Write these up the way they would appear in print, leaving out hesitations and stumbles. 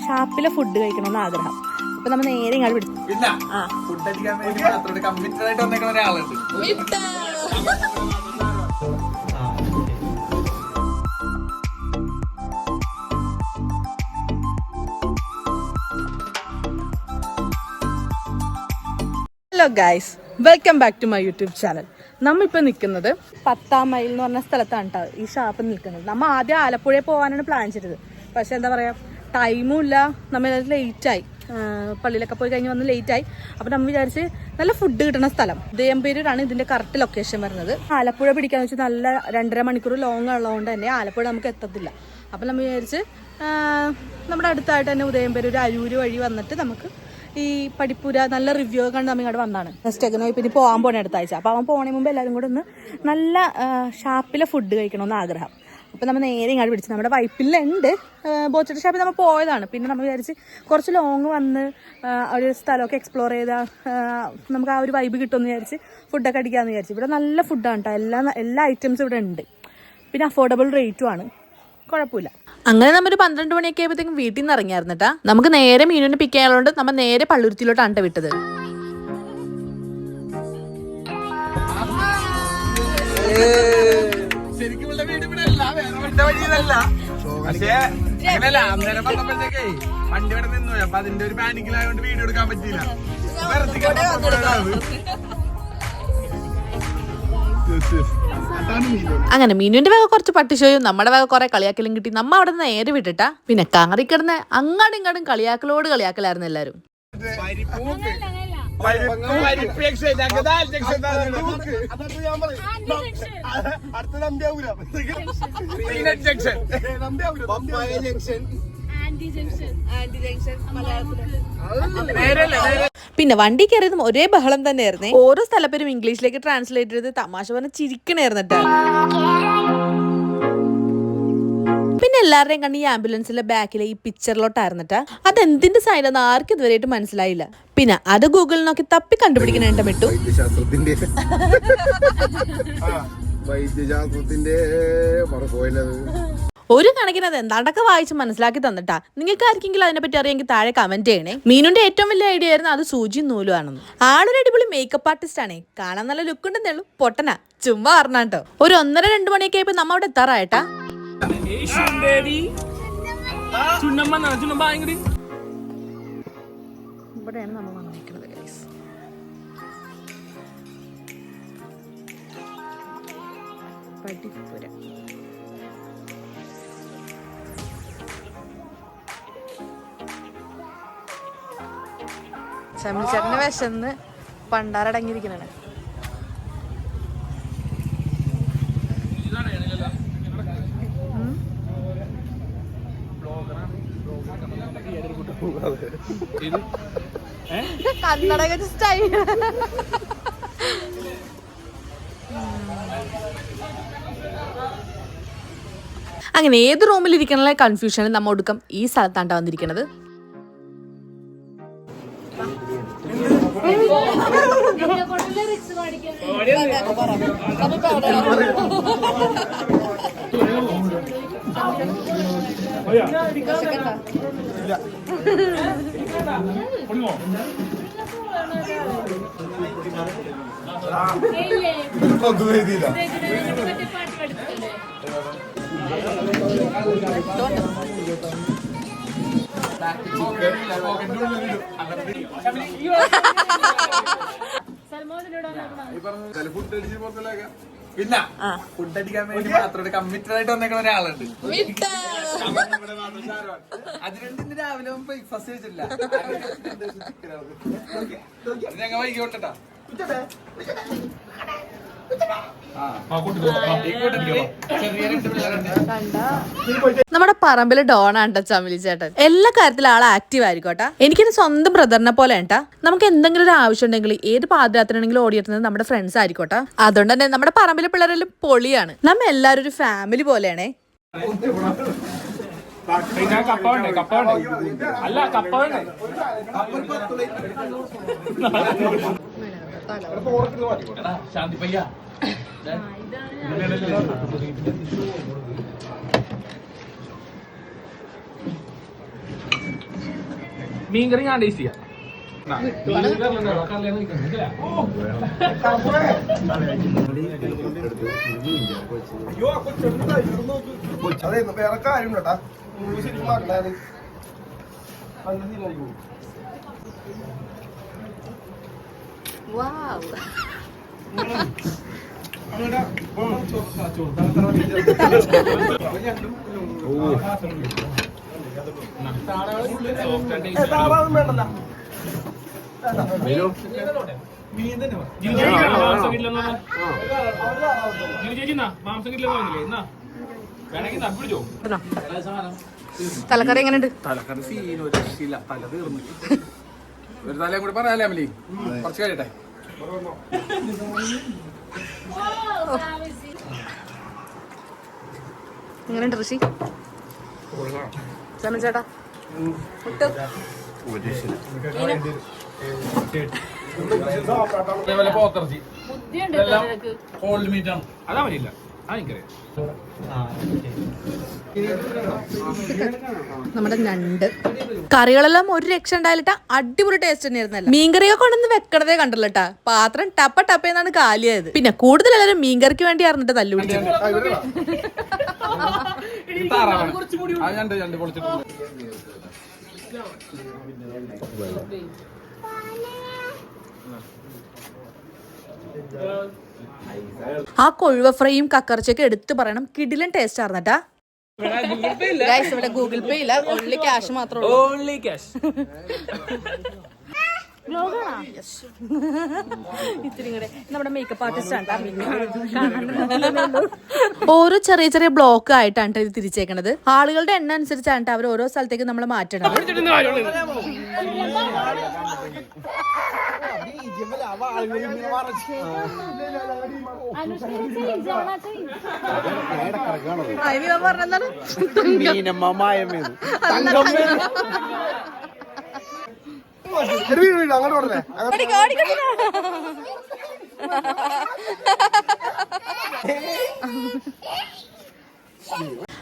ഷാപ്പിലെ food കഴിക്കണമെന്ന് ആഗ്രഹം. അപ്പൊ നമ്മൾ നേരെ ഇങ്ങോട്ട് വിളിച്ചു. Hello guys, welcome back to my YouTube channel. നമ്മളിപ്പോൾ നിൽക്കുന്നത് 10ാം മൈൽ എന്ന് പറഞ്ഞ സ്ഥലത്താണ് കേട്ടോ ഈ ഷാപ്പ് നിൽക്കുന്നത്. നമ്മൾ ആദ്യം ആലപ്പുഴയിൽ പോകാനാണ് പ്ലാൻ ചെയ്തത്. പക്ഷെ എന്താ പറയുക, ടൈമും ഇല്ല, നമ്മൾ ലേറ്റായി, പള്ളിയിലൊക്കെ പോയി കഴിഞ്ഞ് വന്ന് ലേറ്റായി. അപ്പോൾ നമ്മൾ വിചാരിച്ച് നല്ല ഫുഡ് കിട്ടുന്ന സ്ഥലം ഉദയംപേരൂരാണ് ഇതിൻ്റെ കറക്റ്റ് ലൊക്കേഷൻ വരുന്നത്. ആലപ്പുഴ പിടിക്കാന്ന് വെച്ചാൽ നല്ല 2.5 മണിക്കൂർ ലോങ് ഉള്ളതുകൊണ്ട് തന്നെ ആലപ്പുഴ നമുക്ക് എത്തത്തില്ല. അപ്പോൾ നമ്മൾ വിചാരിച്ച് നമ്മുടെ അടുത്തായിട്ട് തന്നെ ഉദയംപേരൂർ അരൂര് വഴി വന്നിട്ട് നമുക്ക് ഈ പഠിപ്പൂര നല്ല റിവ്യൂ ഒക്കെ കണ്ട് നമ്മൾ ഇങ്ങോട്ട് വന്നതാണ്. സ്റ്റെഗനോ ഇപ്പം ഇനി പോകാൻ പോകണേ അടുത്ത ആഴ്ച. അപ്പോൾ അവൻ പോകണേ മുമ്പ് എല്ലാവരും കൂടെ ഒന്ന് നല്ല ഷാപ്പിലെ ഫുഡ് കഴിക്കണമെന്ന് ആഗ്രഹം. അപ്പോൾ നമ്മൾ നേരെ ഇങ്ങോട്ട് പിടിച്ചു. നമ്മുടെ വൈപ്പിലുണ്ട് ബോച്ചട്ട് ഷാപ്പിൽ നമ്മൾ പോയതാണ്. പിന്നെ നമ്മൾ വിചാരിച്ച് കുറച്ച് ലോങ് വന്ന് ഒരു സ്ഥലമൊക്കെ എക്സ്പ്ലോർ ചെയ്താൽ നമുക്ക് ആ ഒരു വൈബ് കിട്ടുമെന്ന് വിചാരിച്ച് ഫുഡൊക്കെ അടിക്കാമെന്ന് വിചാരിച്ചു. ഇവിടെ നല്ല ഫുഡാണ് കേട്ടോ, എല്ലാ ഐറ്റംസും ഇവിടെ ഉണ്ട്. പിന്നെ അഫോർഡബിൾ റേറ്റും ആണ്, കുഴപ്പമില്ല. അങ്ങനെ നമ്മൊരു 12 മണിയൊക്കെ ആയപ്പോഴത്തേക്കും വീട്ടിൽ നിന്ന് ഇറങ്ങിയായിരുന്നിട്ടാ. നമുക്ക് നേരെ മീനുവിനെ പിക്ക് ചെയ്യാനുള്ളത് നമ്മൾ നേരെ പള്ളുരുത്തിയിലോട്ടാണ് വിട്ടത്. വണ്ടി ഇവിടെ നിന്നു, അപ്പൊ അതിന്റെ ഒരു പാനിക്കിലായോണ്ട് വീഡിയോ എടുക്കാൻ പറ്റിയില്ല. അങ്ങനെ മീനുവിന്റെ വക കുറച്ച് പട്ടിഷോയും നമ്മുടെ വക കുറെ കളിയാക്കലും കിട്ടി. നമ്മ അവിടെ നിന്ന് നേരെ വിട്ടിട്ടാ. പിന്നെ കാറി കിടന്ന് അങ്ങാടും ഇങ്ങാടും കളിയാക്കലോട് കളിയാക്കലായിരുന്നു എല്ലാരും. പിന്നെ വണ്ടി കയറിയതും ഒരേ ബഹളം തന്നെയായിരുന്നേ. ഓരോ സ്ഥലപ്പേരും ഇംഗ്ലീഷിലേക്ക് ട്രാൻസ്ലേറ്റ് ചെയ്ത് തമാശ പറഞ്ഞ് ചിരിക്കണായിരുന്നിട്ടാ. പിന്നെ എല്ലാവരുടെയും കണ്ട് ഈ ആംബുലൻസിലെ ബാക്കിലെ ഈ പിക്ചറിലോട്ടായിരുന്നിട്ടാ. അതെന്തിന്റെ സൈഡെന്ന് ആർക്കും ഇതുവരെയായിട്ട് മനസ്സിലായില്ല. പിന്നെ അത് ഗൂഗിളിൽ നോക്കി തപ്പി കണ്ടുപിടിക്കണേണ്ട വിട്ടു. ഒരു കണക്കിന് അത് എന്താണ്ടൊക്കെ വായിച്ച് മനസ്സിലാക്കി തന്നിട്ടാ. നിങ്ങൾക്ക് ആർക്കെങ്കിലും അതിനെപ്പറ്റി അറിയാമെങ്കിൽ താഴെ കമന്റ് ചെയ്യണേ. മീനുന്റെ ഏറ്റവും വലിയ ഐഡിയ ആയിരുന്നു അത് സൂചി നൂലും ആണെന്ന്. ആളൊരു അടിപൊളി മേക്കപ്പ് ആർട്ടിസ്റ്റ് ആണേ, കാണാൻ നല്ല ലുക്ക് ഉണ്ടെന്നേ ഉള്ളൂ. പൊട്ടനാ, ചുമ്മാ പറഞ്ഞാട്ടോ. ഒരു 1:30-2 മണിയൊക്കെ ആയപ്പോ നമ്മ അവിടെ എത്താറായിട്ടാ. ഇവിടെയാണ് നമ്മൾ വന്നിരിക്കുന്നത് ഗൈസ്. പഠിപ്പുര. ചമ്മിച്ചേട്ടന് വിശന്ന് പണ്ടാരടങ്ങിയിരിക്കണേ. കന്നഡ സ്റ്റൈൽ. അങ്ങനെ ഏത് റൂമിൽ ഇരിക്കണ കൺഫ്യൂഷനിൽ നമ്മ ഒടുക്കം ഈ സ്ഥലത്താണ്ടാ വന്നിരിക്കണത്. പിന്നെ ഫുഡ് അടിക്കാൻ വേണ്ടി മാത്രം കമ്മിറ്റഡ് ആയിട്ട് വന്നേക്കുന്ന ഒരാളുണ്ട്. അതിനുണ്ട് ഇന്ന് രാവിലെ ബ്രേക്ക്ഫാസ്റ്റ് കഴിച്ചില്ല. ഞങ്ങൾ വൈകി വിട്ടട്ടാ. നമ്മുടെ പറമ്പിലെ ഡോണാണ് ചമിലി ചേട്ടൻ. എല്ലാ കാര്യത്തിലും ആൾ ആക്റ്റീവ് ആയിരിക്കോട്ടെ. എനിക്കെന്റെ സ്വന്തം ബ്രദറിനെ പോലെ ഏട്ടാ. നമുക്ക് എന്തെങ്കിലും ഒരു ആവശ്യം ഉണ്ടെങ്കിൽ ഏത് പാദയാത്രയാണെങ്കിലും ഓടിയെത്തുന്നത് നമ്മുടെ ഫ്രണ്ട്സ് ആയിരിക്കോട്ടെ. അതുകൊണ്ട് തന്നെ നമ്മുടെ പറമ്പിലെ പിള്ളേരെല്ലാം പൊളിയാണ്. നമ്മ എല്ലാരും ഒരു ഫാമിലി പോലെയാണേ. മീൻകറി ഞാൻ ടേസ്റ്റ് ചെയ്യാം. വേറെ കാര്യം കേട്ടാ തലക്കറി എങ്ങനെയുണ്ട്? തലക്കറി സീൻ ഒരു രക്ഷയില്ല. തല തീർന്നു. ഒരു തലയും കൂടി പറയാല്ലേ അമലി? കുറച്ച് കഴിയട്ടെ. എങ്ങനെയുണ്ട് ഋഷി? ചേട്ടാ അതേപോലെ പോത്തിറച്ചി എല്ലാം കോൾഡ് മീറ്റ് ആണ്. അതാ മതിയില്ല. അതെനിക്കറിയാം. നമ്മുടെ ഞണ്ട് കറികളെല്ലാം ഒരു രക്ഷ ഉണ്ടായിട്ടാ അടിപൊളി ടേസ്റ്റ് തന്നെയായിരുന്നല്ലോ. മീൻകറിയൊക്കെ കൊണ്ടൊന്ന് വെക്കണതേ കണ്ടല്ലോട്ടാ. പാത്രം ടപ്പ ടപ്പയെന്നാണ് കാലിയായത്. പിന്നെ കൂടുതൽ എല്ലാവരും മീൻകറിക്ക് വേണ്ടി അറിഞ്ഞിട്ട് തല്ലുപിടിച്ചത്. ആ കൊഴുവ ഫ്രൈയും കക്കറച്ചൊക്കെ എടുത്തു പറയണം, കിടിലൻ ടേസ്റ്റ് ആർന്നട്ടാ. ഇവിടെ ഗൂഗിൾ പേ ഇല്ല, ഓൺലി ക്യാഷ് മാത്രമേ ഉള്ളൂ. Only cash. ഇത്തിരി കൂടെ നമ്മുടെ മേക്കപ്പ് ആർട്ടിസ്റ്റ് ആണ്. ഓരോ ചെറിയ ചെറിയ ബ്ലോക്ക് ആയിട്ടാണ് ഇത് തിരിച്ചേക്കണത്. ആളുകളുടെ എണ്ണം അനുസരിച്ചാണ് അവർ ഓരോ സ്ഥലത്തേക്ക് നമ്മൾ മാറ്റണം. പറഞ്ഞെന്താണ്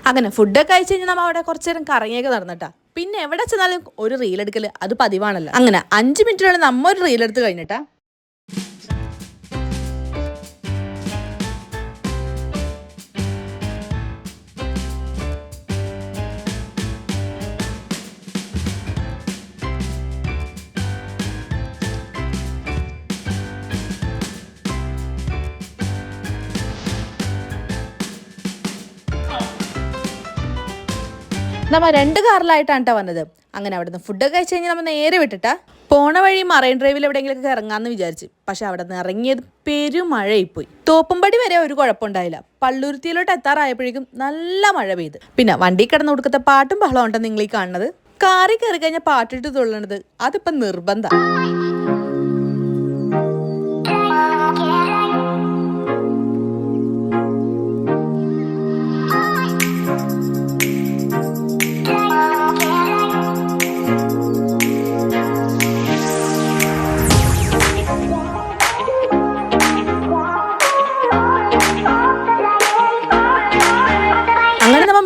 അങ്ങനെ ഫുഡൊക്കെ കഴിച്ച് കഴിഞ്ഞാൽ നമ്മ അവിടെ കുറച്ചു നേരം കറങ്ങിയൊക്കെ നടന്നിട്ടാ. പിന്നെ എവിടെ ചെന്നാലും ഒരു റീൽ എടുക്കല് അത് പതിവാണല്ലോ. അങ്ങനെ 5 മിനിറ്റിനുള്ളിൽ നമ്മ ഒരു റീൽ എടുത്ത് കഴിഞ്ഞിട്ടാ. നമ്മ 2 കാറിലായിട്ടാണ് വന്നത്. അങ്ങനെ അവിടുന്ന് ഫുഡൊക്കെ കഴിച്ച് കഴിഞ്ഞാൽ നമ്മൾ നേരെ വിട്ടിട്ടാ പോണ വഴി മറൈൻ ഡ്രൈവിൽ എവിടെയെങ്കിലൊക്കെ ഇറങ്ങാമെന്ന് വിചാരിച്ചു. പക്ഷെ അവിടെ നിന്ന് ഇറങ്ങിയത് പെരുമഴയിപ്പോയി. തോപ്പുംപടി വരെ ഒരു കുഴപ്പമുണ്ടായില്ല. പള്ളുരുത്തിയിലോട്ട് എത്താറായപ്പോഴേക്കും നല്ല മഴ പെയ്ത്. പിന്നെ വണ്ടി കിടന്ന് കൊടുക്കത്തെ പാട്ടും ബഹളം ഉണ്ടെന്ന് നിങ്ങൾ ഈ കാണുന്നത്. കാറി കയറി കഴിഞ്ഞാൽ പാട്ടിട്ട് തുള്ളണത് അതിപ്പം നിർബന്ധം.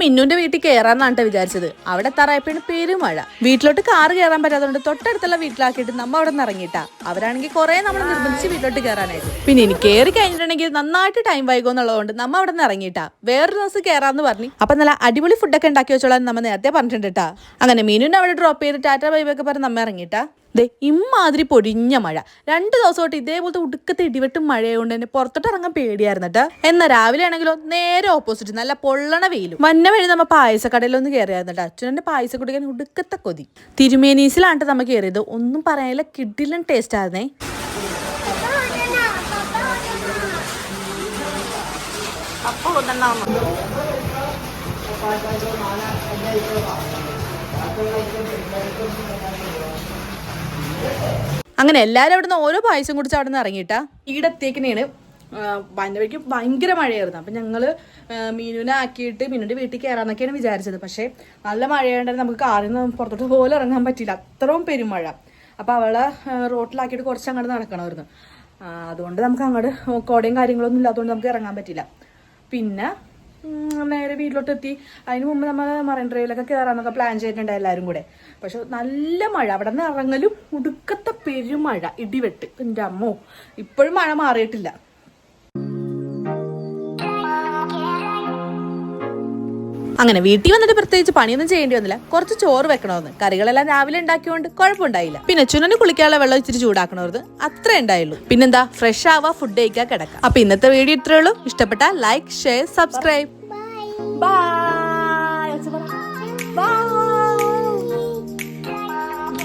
മിന്നുന്റെ വീട്ടിൽ കയറാന്നാണ് വിചാരിച്ചത്. അവിടെ എത്താറായപ്പോഴും പെരുമഴ. വീട്ടിലോട്ട് കാറ് കയറാൻ പറ്റാത്തതുകൊണ്ട് തൊട്ടടുത്തുള്ള വീട്ടിലാക്കിയിട്ട് നമ്മ അവിടെ നിന്ന് ഇറങ്ങിയിട്ടാ. അവരാണെങ്കിൽ കുറെ നമ്മൾ നിർബന്ധിച്ച് വീട്ടിലോട്ട് കയറാനായിട്ട്. പിന്നെ ഇനി കയറി കഴിഞ്ഞിട്ടുണ്ടെങ്കിൽ നന്നായിട്ട് ടൈം വൈകുമെന്നുള്ളതുകൊണ്ട് നമ്മ അവിടെ നിന്ന് ഇറങ്ങിയിട്ടാ. വേറൊരു ദിവസം കയറാന്ന് പറഞ്ഞു. അപ്പൊ നല്ല അടിപൊളി ഫുഡൊക്കെ ഉണ്ടാക്കി വെച്ചോളാൻ നമ്മ നേരത്തെ പറഞ്ഞിട്ടുണ്ടാ. അങ്ങനെ മീനുവിനെ അവിടെ ഡ്രോപ്പ് ചെയ്ത് ടാറ്റ ബൈബൊക്കെ പറഞ്ഞ് നമ്മ ഇറങ്ങിയിട്ടാ. ദേ ഇമ്മാതിരി പൊടിഞ്ഞ മഴ 2 ദിവസമായിട്ട് ഇതേപോലത്തെ ഉടുക്കത്തെ ഇടിവെട്ടും മഴയുകൊണ്ട് തന്നെ പുറത്തോട്ട് ഇറങ്ങാൻ പേടിയായിരുന്നിട്ട്. എന്നാൽ രാവിലെ ആണെങ്കിലോ നേരെ ഓപ്പോസിറ്റ് നല്ല പൊള്ളണ വെയിലും. മഞ്ഞ വഴി നമ്മ പായസക്കടയിലൊന്ന് കയറിയായിരുന്നിട്ട്. അച്ഛനെ പായസം കുടിക്കാൻ ഉടുക്കത്തെ കൊതി. തിരുമേനീസിലാണ് നമ്മ കയറിയത്. ഒന്നും പറയാനില്ല, കിടിലൻ ടേസ്റ്റ് ആയിരുന്നേ. അങ്ങനെ എല്ലാവരും അവിടുന്ന് ഓരോ പായസം കുടിച്ച് അവിടെ നിന്ന് ഇറങ്ങിയിട്ടാ. ഈടത്തേക്കിനെയാണ് വന്നവയ്ക്ക് ഭയങ്കര മഴയായിരുന്നു. അപ്പം ഞങ്ങൾ മീനുവിനെ ആക്കിയിട്ട് മീനുവിൻ്റെ വീട്ടിൽ കയറാന്നൊക്കെയാണ് വിചാരിച്ചത്. പക്ഷേ നല്ല മഴയായതുകൊണ്ട് നമുക്ക് കാറിൽ നിന്ന് പുറത്തോട്ട് പോലും ഇറങ്ങാൻ പറ്റില്ല, അത്രയും പെരുമഴ. അപ്പോൾ അവളെ റോട്ടിലാക്കിയിട്ട് കുറച്ച് അങ്ങോട്ട് നടക്കണമായിരുന്നു. അതുകൊണ്ട് നമുക്ക് അങ്ങോട്ട് കോടയും കാര്യങ്ങളൊന്നും ഇല്ലാത്തതുകൊണ്ട് നമുക്ക് ഇറങ്ങാൻ പറ്റില്ല. പിന്നെ നേരെ വീട്ടിലോട്ട് എത്തി. അതിന് മുമ്പ് നമ്മൾ മറൈൻ ഡ്രൈവിലൊക്കെ കയറാന്നൊക്കെ പ്ലാൻ ചെയ്തിട്ടുണ്ട് എല്ലാവരും കൂടെ. പക്ഷെ നല്ല മഴ, അവിടെ നിന്ന് ഇറങ്ങലും ഉടുക്കത്തെ പെരുമഴ, ഇടിവെട്ട്. എൻ്റെ അമ്മോ, ഇപ്പോഴും മഴ മാറിയിട്ടില്ല. അങ്ങനെ വീട്ടിൽ വന്നിട്ട് പ്രത്യേകിച്ച് പണിയൊന്നും ചെയ്യേണ്ടി വന്നില്ല. കുറച്ച് ചോറ് വെക്കണമെന്ന്, കറികളെല്ലാം രാവിലെ ഉണ്ടാക്കിയോണ്ട് കുഴപ്പമുണ്ടായില്ല. പിന്നെ ചുനന് കുളിക്കാനുള്ള വെള്ളം ഇച്ചിരി ചൂടാക്കണത് അത്രേ ഉണ്ടായുള്ളൂ. പിന്നെന്താ, ഫ്രഷ് ആവാ, ഫുഡ് കഴിക്കാൻ കിടക്കാം. അപ്പൊ ഇന്നത്തെ വീഡിയോ ഇത്രേ ഉള്ളൂ. ഇഷ്ടപ്പെട്ട ലൈക്ക്, ഷെയർ, സബ്സ്ക്രൈബ്. ബൈ.